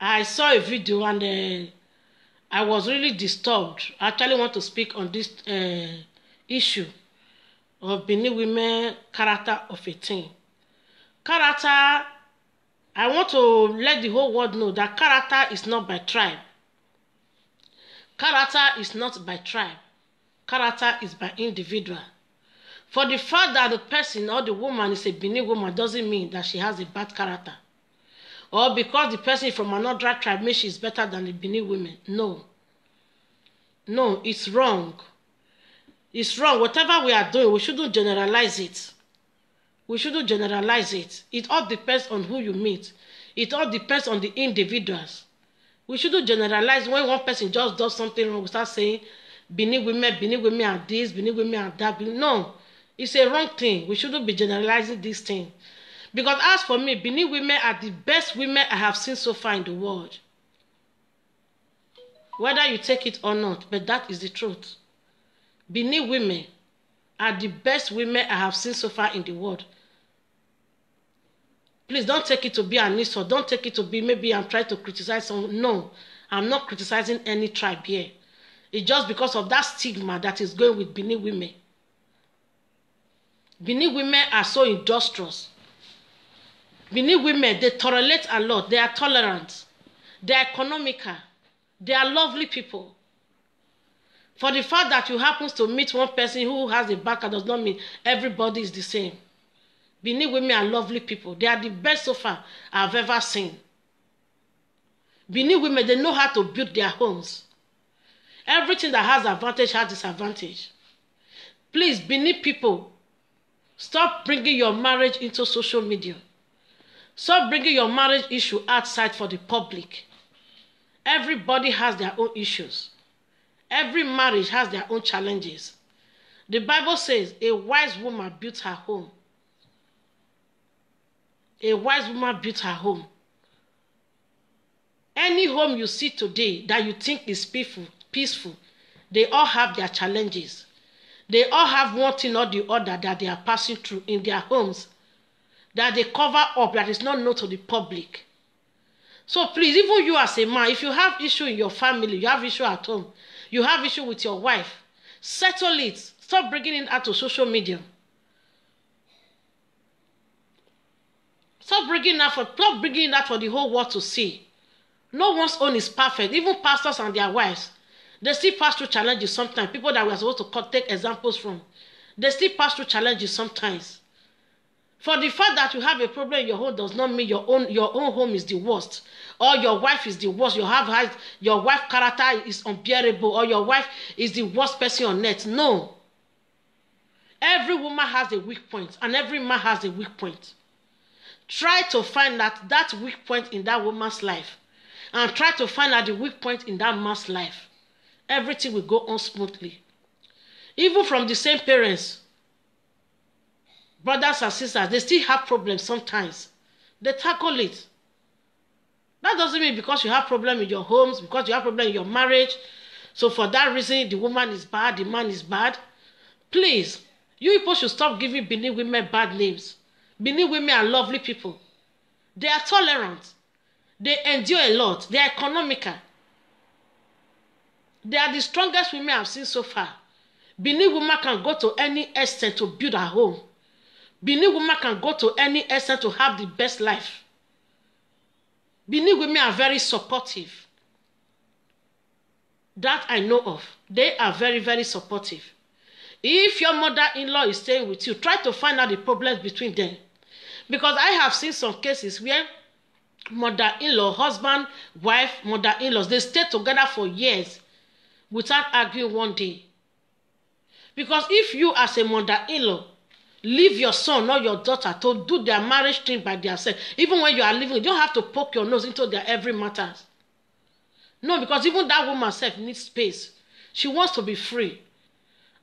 I saw a video and I was really disturbed. I actually want to speak on this issue of Benin women character of a teen. Character, I want to let the whole world know that character is not by tribe. Character is not by tribe. Character is by individual. For the fact that the person or the woman is a Benin woman doesn't mean that she has a bad character. Or because the person is from another tribe means she's better than the Benin women. No. No, it's wrong. It's wrong. Whatever we are doing, we shouldn't generalize it. We shouldn't generalize it. It all depends on who you meet. It all depends on the individuals. We shouldn't generalize. When one person just does something wrong, we start saying, Benin women are this, Benin women are that. No, it's a wrong thing. We shouldn't be generalizing this thing. Because as for me, Benin women are the best women I have seen so far in the world. Whether you take it or not, but that is the truth. Benin women are the best women I have seen so far in the world. Please don't take it to be an insult. Don't take it to be maybe I'm trying to criticize someone. No, I'm not criticizing any tribe here. It's just because of that stigma that is going with Benin women. Benin women are so industrious. Benin women, they tolerate a lot. They are tolerant. They are economical. They are lovely people. For the fact that you happen to meet one person who has a backer does not mean everybody is the same. Benin women are lovely people. They are the best so far I've ever seen. Benin women, they know how to build their homes. Everything that has advantage has disadvantage. Please, Benin people, stop bringing your marriage into social media. Stop bringing your marriage issue outside for the public. Everybody has their own issues. Every marriage has their own challenges. The Bible says a wise woman built her home. A wise woman built her home. Any home you see today that you think is peaceful, they all have their challenges. They all have one thing or the other that they are passing through in their homes that they cover up, that is not known to the public. So please, even you as a man, if you have issue in your family, you have issue at home, you have issue with your wife, settle it. Stop bringing it out to social media. Stop bringing it out for the whole world to see. No one's own is perfect. Even pastors and their wives, they still pass through challenges sometimes. People that we are supposed to take examples from, they still pass through challenges sometimes. For the fact that you have a problem in your home does not mean your own home is the worst, or your wife is the worst. Your wife character is unbearable, or your wife is the worst person on earth. No. Every woman has a weak point, and every man has a weak point. Try to find that weak point in that woman's life, and try to find out the weak point in that man's life. Everything will go on smoothly. Even from the same parents, brothers and sisters, they still have problems sometimes. They tackle it. That doesn't mean because you have problem in your homes, because you have problem in your marriage, so for that reason the woman is bad, the man is bad. Please, you people should stop giving Benin women bad names. Benin women are lovely people. They are tolerant. They endure a lot. They are economical. They are the strongest women I've seen so far. Benin woman can go to any extent to build her home. Benin woman can go to any extent to have the best life. Benin women are very supportive. That I know of. They are very, very supportive. If your mother-in-law is staying with you, try to find out the problems between them. Because I have seen some cases where mother-in-law, husband, wife, mother-in-laws, they stay together for years without arguing one day. Because if you as a mother-in-law leave your son or your daughter to do their marriage thing by themselves, even when you are living, you don't have to poke your nose into their every matters. No, because even that woman herself needs space. She wants to be free.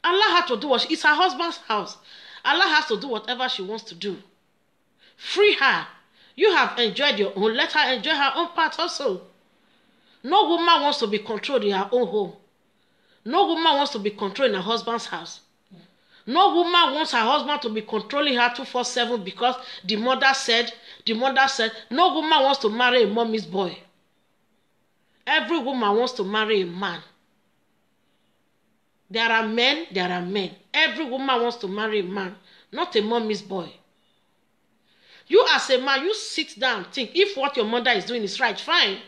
Allah has to do what it's her husband's house. Allah has to do whatever she wants to do. Free her. You have enjoyed your own. Let her enjoy her own part also. No woman wants to be controlled in her own home. No woman wants to be controlled in her husband's house. No woman wants her husband to be controlling her 24/7 because the mother said. No woman wants to marry a mommy's boy. Every woman wants to marry a man. There are men, there are men. Every woman wants to marry a man, not a mommy's boy. You as a man, you sit down and think, if what your mother is doing is right, fine.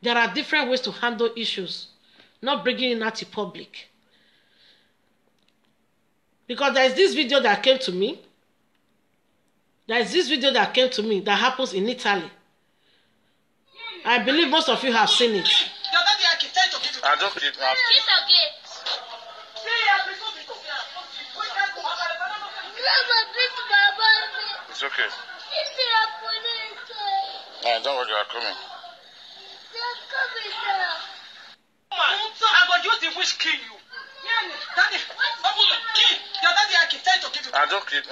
There are different ways to handle issues, not bringing it out to public. Because there is this video that came to me. There is this video that came to me that happens in Italy. I believe most of you have seen it. I don't keep It's okay. I don't want you are coming. I'm going to wish kill you. Daddy, your daddy, I can tell to give you. I don't keep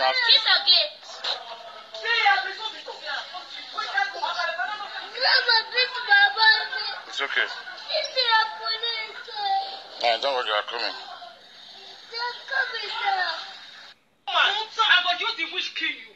It's okay. I don't want you are coming. I'm going to wish kill you.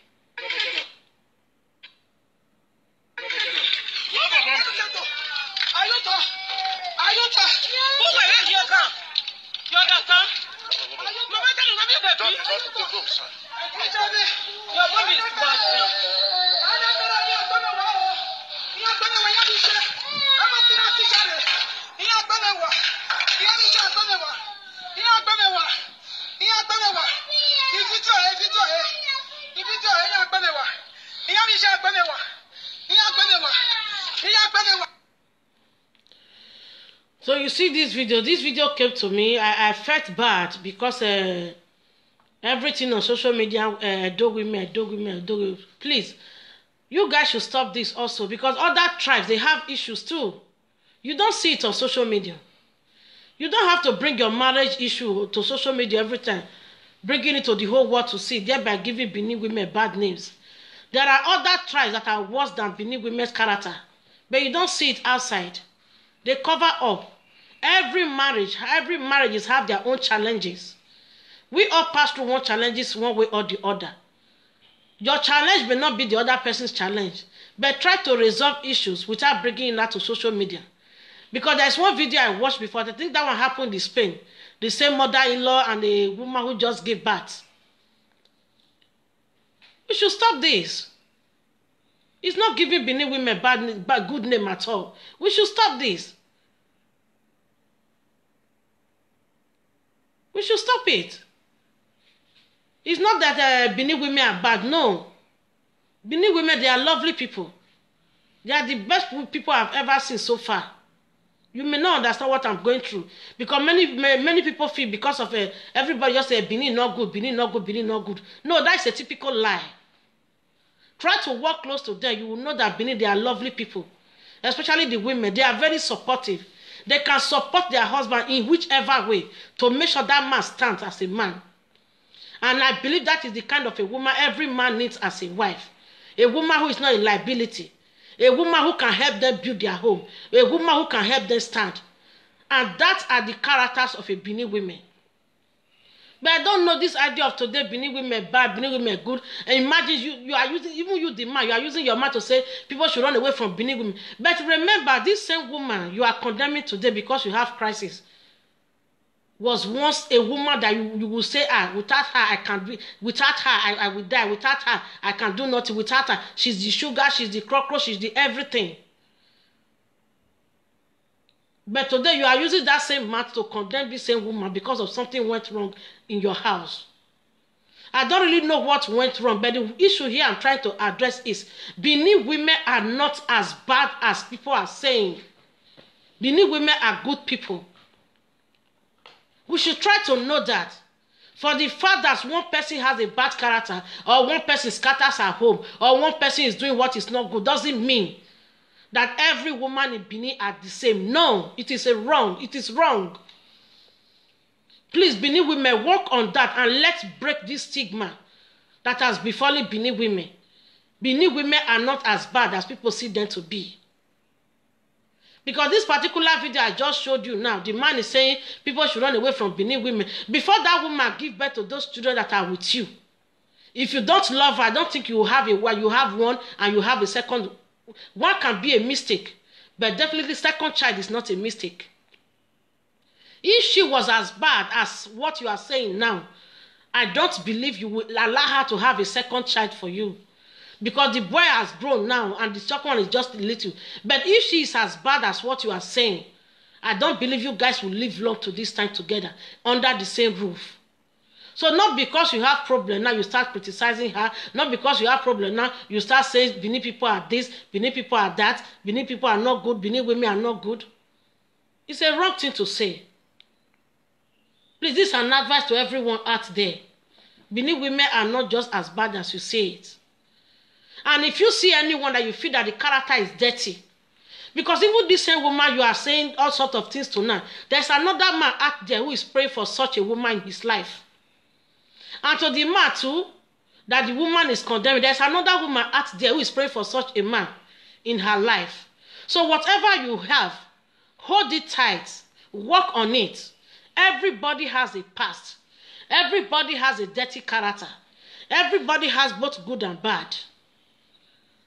So you see this video came to me. I felt bad because everything on social media, dog women. Please, you guys should stop this also, because other tribes, they have issues too. You don't see it on social media. You don't have to bring your marriage issue to social media every time, bringing it to the whole world to see, thereby giving Benin women bad names. There are other tribes that are worse than Benin women's character, but you don't see it outside. They cover up. Every marriages have their own challenges. We all pass through one challenges one way or the other. Your challenge may not be the other person's challenge, but try to resolve issues without bringing it out to social media. Because there's one video I watched before. I think that one happened in Spain. The same mother-in-law and the woman who just gave birth. We should stop this. It's not giving Benin women bad good name at all. We should stop this. We should stop it. It's not that Benin women are bad. No. Benin women, they are lovely people. They are the best people I've ever seen so far. You may not understand what I'm going through. Because many people feel because of everybody just say Benin not good, Benin not good, Benin not good. No, that's a typical lie. Try to walk close to them. You will know that Benin, they are lovely people. Especially the women. They are very supportive. They can support their husband in whichever way to make sure that man stands as a man. And I believe that is the kind of a woman every man needs as a wife. A woman who is not a liability. A woman who can help them build their home. A woman who can help them stand. And that are the characters of a Benin women. But I don't know this idea of today, Benin women bad, Benin women good. And imagine you are using, even you the man, you are using your mouth to say people should run away from Benin women. But remember, this same woman you are condemning today because you have crisis was once a woman that you will say, without her I can't be, without her I will die, without her I can do nothing, without her she's the sugar, she's the cockroach, she's the everything. But today you are using that same mouth to condemn this same woman because of something went wrong in your house. I don't really know what went wrong, but the issue here I'm trying to address is Benin women are not as bad as people are saying. Benin women are good people. We should try to know that. For the fact that one person has a bad character, or one person scatters her home, or one person is doing what is not good, doesn't mean that every woman in Benin are the same. No, it is wrong. It is wrong. Please, Benin women, work on that and let's break this stigma that has befallen Benin women. Benin women are not as bad as people see them to be. Because this particular video I just showed you now, the man is saying people should run away from Benin women. Before that woman give birth to those children that are with you, if you don't love her, I don't think you will have a one. You have one and you have a second. One can be a mistake. But definitely second child is not a mistake. If she was as bad as what you are saying now, I don't believe you will allow her to have a second child for you. Because the boy has grown now and the second one is just a little. But if she is as bad as what you are saying, I don't believe you guys will live long to this time together under the same roof. So not because you have problem now, you start criticizing her. Not because you have problem now, you start saying Benin people are this, Benin people are that, Benin people are not good, Benin women are not good. It's a wrong thing to say. Please, this is an advice to everyone out there. Benin women are not just as bad as you say it. And if you see anyone that you feel that the character is dirty, because even this same woman you are saying all sorts of things to now, there's another man out there who is praying for such a woman in his life. And to the man too, that the woman is condemning, there's another woman out there who is praying for such a man in her life. So whatever you have, hold it tight, work on it. Everybody has a past. Everybody has a dirty character. Everybody has both good and bad.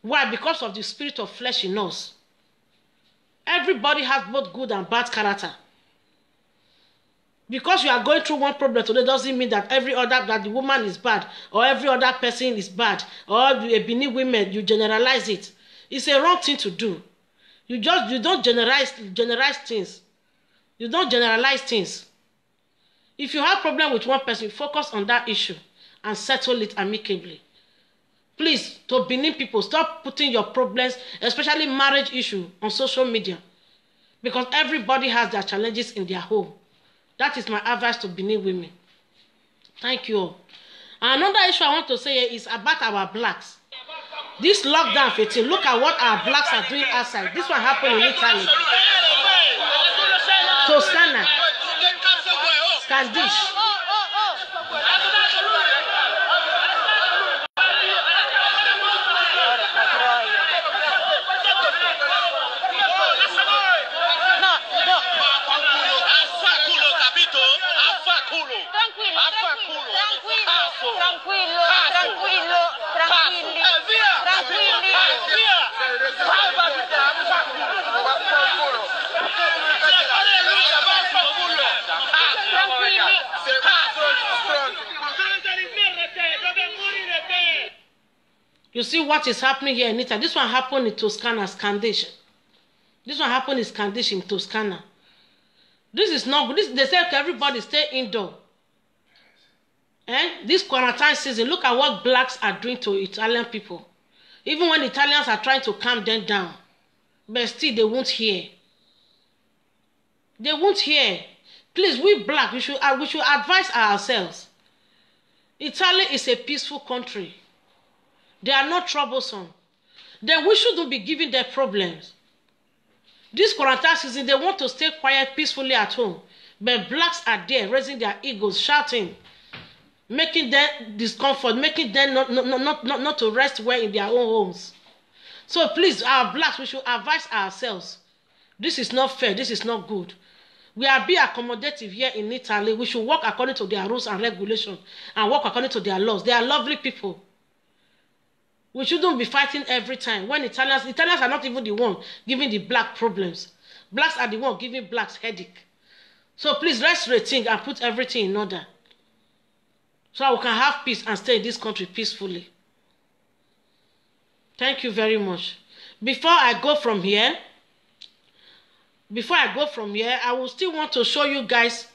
Why? Because of the spirit of flesh in us. Everybody has both good and bad character. Because you are going through one problem today doesn't mean that that the woman is bad or every other person is bad or a Benin women, you generalize it. It's a wrong thing to do. You don't generalize things. You don't generalize things. If you have problem with one person, focus on that issue and settle it amicably. Please, to Benin people, stop putting your problems, especially marriage issue, on social media. Because everybody has their challenges in their home. That is my advice to Benin women. Thank you all. Another issue I want to say is about our blacks. This lockdown 15, look at what our blacks are doing outside. This one happened in Italy. Toscana. Scandish. You see what is happening here in Italy. This one happened in Toscana, Scandish. This one happened in Scandish in Toscana. This is not good. They say everybody stay indoor. This quarantine season, look at what blacks are doing to Italian people. Even when Italians are trying to calm them down, but still they won't hear. They won't hear. Please, we black, we should advise ourselves. Italy is a peaceful country. They are not troublesome. Then we shouldn't be giving them problems. This quarantine season, they want to stay quiet peacefully at home. But blacks are there, raising their egos, shouting, making them discomfort, making them not to rest well in their own homes. So please, our blacks, we should advise ourselves. This is not fair. This is not good. We are being accommodative here in Italy. We should work according to their rules and regulations and work according to their laws. They are lovely people. We shouldn't be fighting every time. When Italians are not even the one giving the black problems. Blacks are the one giving blacks headache. So please, let's rethink and put everything in order. So we can have peace and stay in this country peacefully. Thank you very much. Before I go from here, I will still want to show you guys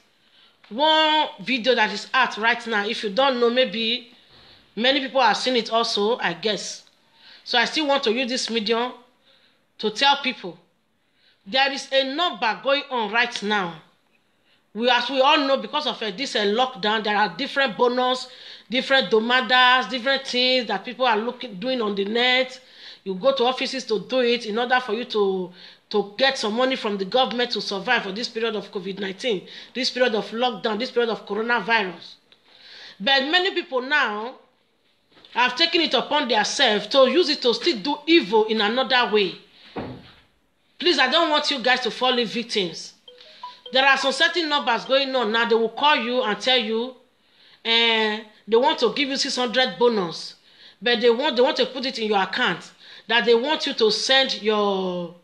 one video that is out right now. If you don't know, maybe many people have seen it also, I guess. So I still want to use this medium to tell people there is a number going on right now. As we all know, because of this lockdown, there are different bonus, different domadas, different things that people are doing on the net. You go to offices to do it in order for you to get some money from the government to survive for this period of COVID-19, this period of lockdown, this period of coronavirus. But many people now have taken it upon themselves to use it to still do evil in another way. Please, I don't want you guys to fall in victims. There are some certain numbers going on now. They will call you and tell you they want to give you 600 bonus, but they want to put it in your account, that they want you to send your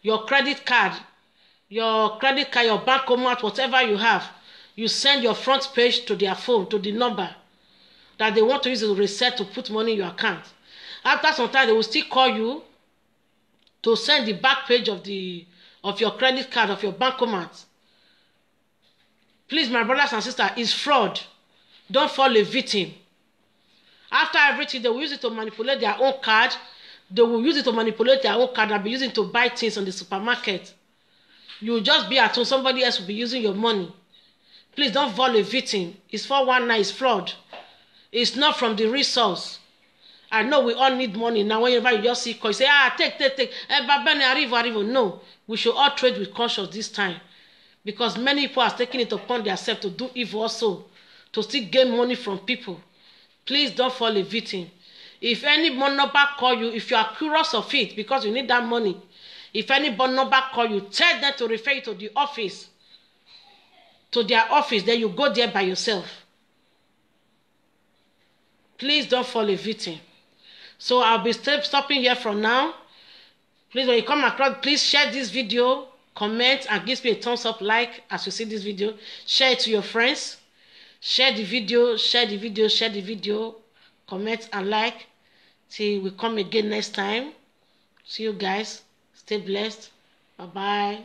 your credit card, your bank account, whatever you have, you send your front page to their phone, to the number that they want to use to reset to put money in your account. After some time, they will still call you to send the back page of your credit card, of your bank account. Please, my brothers and sisters, it's fraud. Don't fall a victim. After everything, they will use it to manipulate their own card. They will use it to manipulate their own card and be using it to buy things on the supermarket. You will just be at home. Somebody else will be using your money. Please don't fall a victim. It's 419. It's fraud. It's not from the resource. I know we all need money. Now, whenever you just see, you say, take. Arrivo. No. We should all trade with conscience this time. Because many people are taking it upon themselves to do evil also. To still gain money from people. Please don't fall a victim. If any number call you, if you are curious of it, because you need that money, if any number call you, tell them to refer you to the office. To their office, then you go there by yourself. Please don't fall a victim. So I'll be stopping here from now. Please, when you come across, please share this video, comment, and give me a thumbs up, like as you see this video. Share it to your friends. Share the video, comment and like. Till we come again next time. See you guys. Stay blessed. Bye-bye.